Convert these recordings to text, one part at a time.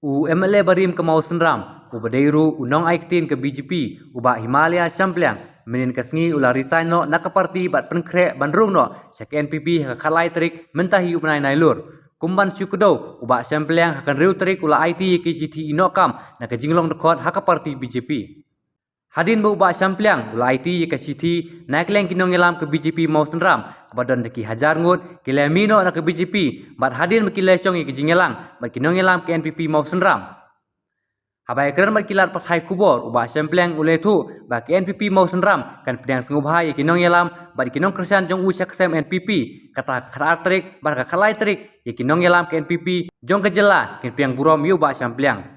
U MLA Barim ke Mau Senram, u Badairu unong Aiktin ke BJP, uba Himalaya Shangpliang, menin kesngi ula resign no nak parti bat penkrek bandrung no, syak NPP hak khalai terik mentahi upenai nailur. Kumban syukudo, uba Shangpliang hakan riu terik ula IT ke CT inokam nak jinglong dekot hak parti BJP. Hadin berubat Shangpliang, ula IT ke Siti, naik leng kinong yelam ke BJP Mau Senram, kebadan deki hajar ngut, kile mino nak ke BJP, bat hadin berkilai syong ke jingelang, bat kinong yelam ke NPP Mau Senram. Habai keren bat kilat pathai kubor, ubat Shangpliang ulai tu, bat ke NPP Mau Senram, kan pedang sengubhai kinong yelam, bat kinong kersian jong usyak sem NPP, kata khar terik, bat khalai terik, kinong yelam ke NPP, jong kejela, kin piang burom yu ubat Shangpliang.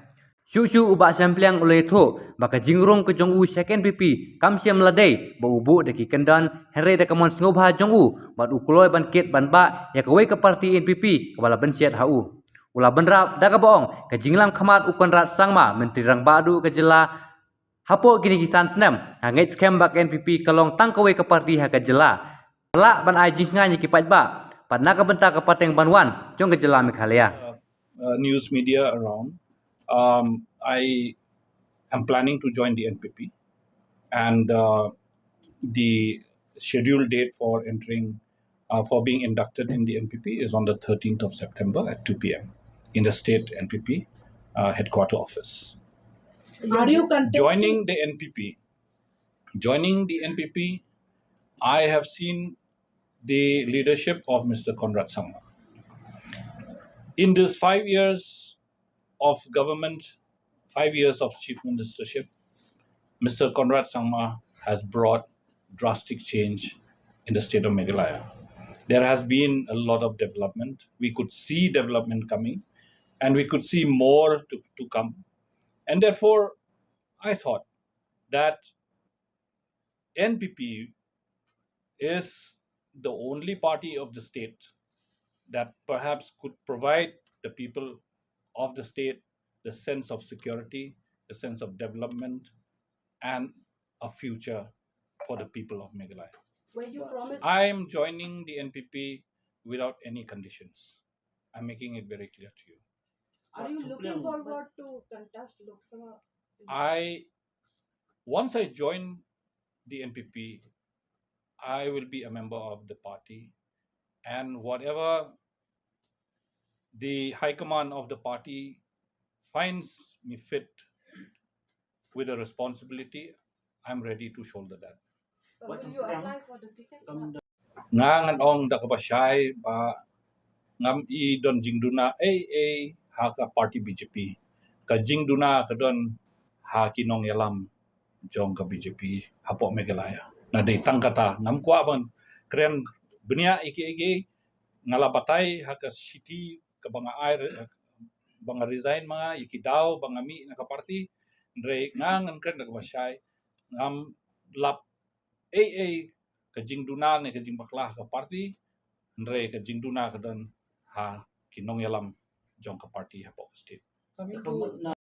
Syu ubak Shangpliang oleh tu, baka jingrung ke jong u second PP, kam siam meladai, ba ubu deki kendan, here da kamon sengubha jong u, bat ukuloi ban kit ban ba, ya kawai ke parti NPP, kebala bensiat hau. Ula benrap, da ka boong, ke jinglam khamat ukon rat sangma, menteri rang badu ke jela, Hapoh kini kisan Snem, hangit skem bak NPP kalong tang kawai ke parti ha ke jela. Lak ban ai jingnganya ki pat ba, pat nak bentak ke pateng banwan, jong ke jela Meghalaya. News media around. I am planning to join the NPP, and the scheduled date for entering, for being inducted in the NPP is on the 13th of September at 2 p.m. in the state NPP headquarter office. Are you contesting? Joining the NPP, I have seen the leadership of Mr. Conrad Sangma. In these 5 years of government, 5 years of chief ministership, Mr. Conrad Sangma has brought drastic change in the state of Meghalaya. There has been a lot of development. We could see development coming, and we could see more to come. And therefore, I thought that NPP is the only party of the state that perhaps could provide the people of the state the sense of security, the sense of development, and a future for the people of Meghalaya. I am joining the NPP without any conditions. I'm making it very clear to you. Are you looking forward to contest Lok Sabha? Once I join the NPP, I will be a member of the party, and whatever the high command of the party finds me fit with a responsibility, I'm ready to shoulder that. Will you apply for the ticket? Ngangan ong da kabasyay ba ngam I don jingduna ha ka party BJP ka jingduna ka don ha kinong yalam jong ka BJP Hapoh Meghalaya na day tangkata ngam kwa ban kren benia iki ngalabatay ha ka city ka banga air banga resign mga ikidaw banga mi na ka party ndre ngangan kren da kabasyay ngam lap ka jingduna ne ka jingbaklah ka party ndre ka jingduna ka don ha kinong yalam jong ka party Hapoh state.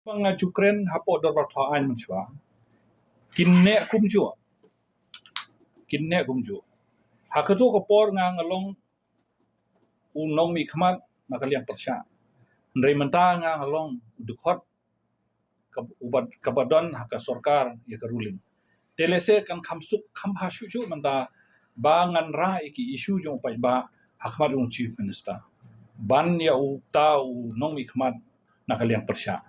Mga chukren Hapoh dor bataan menchwa kinne kumjo hakato ko por nga ngalong unong mi khmat nakaliang persya ndre menta nga ngalong dukot kabadon haka sorkar ya ka ruling telese kan khamsuk khamhashu menta bangan ra iki isu jong pai ba hakmat ung chief minister ban ya uta nong mi khmat nakaliang persya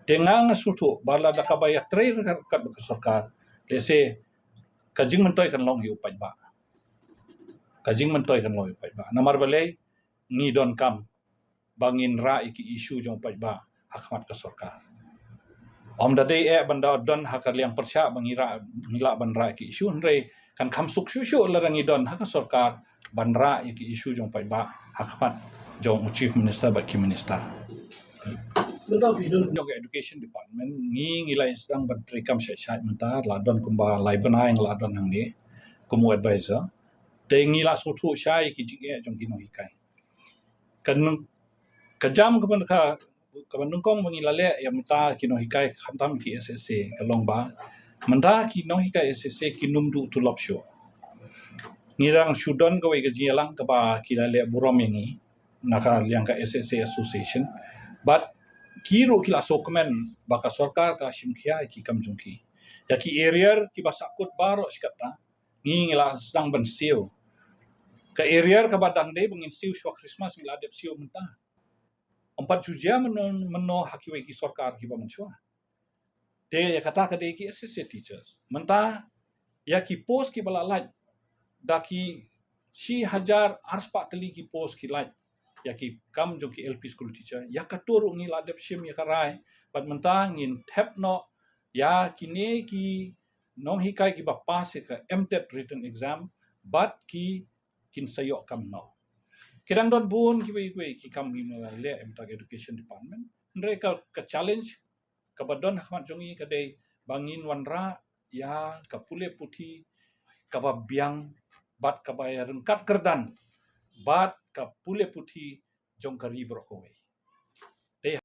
tengang sutu bala da kabaya trail kat ka sorkar lese kajing mentoy kan long yu pai ba namar balai ni don kam bangin ra iki isu jong pai ba hakmat ka sorkar om dadai banda don hakaliang persya bangira ngila ban ra iki isu ndre kan khamsuk shu la rangi don haka sorkar ban ra iki isu jong pai ba hakmat jong chief minister ba ki minister jong education department ngilai sedang bertrikam syat mentar ladon kumba lai benai ladon hang ni kumu advisor te ngila sutu syai ki jige jong kino hikai kan kajam keban ka nungkong mengilale ya menta kino hikai khantam ki SSA kalong ba menta kino hikai SSA kinum du tulop syo ngirang shudon ko ga jialang ka ba kilale burom yangi naka liang ka SSA association but kiru kila sokemen baka sorkar ka simkia ki kamjungki. Ya ki area ki basakut baro sikata ngingila sedang bensiu. Ke area ka badang de bengin siu shwa Christmas ngila adep siu mentah. 4 jujia meno hakiwe ki sorkar ki bamensua. De ya kata ka de ki associate teachers. Mentah ya ki post ki balalaj daki si hajar arspa teli ki post ki laj ya ki kam jong ki LP school teacher ya katur ngi ladep sim ya karai pat mentang ngin tap no ya kini ki nong hikai ki bapas ka MTET written exam but ki kin sayok kam no kedang don bun ki kam ni le MTET education department mereka ka challenge ka badon Ahmad jongi ka dei bangin wanra ya ka pule puti ka biang bat kabayaran kat kerdan bat ka pule puti jong kari brokowe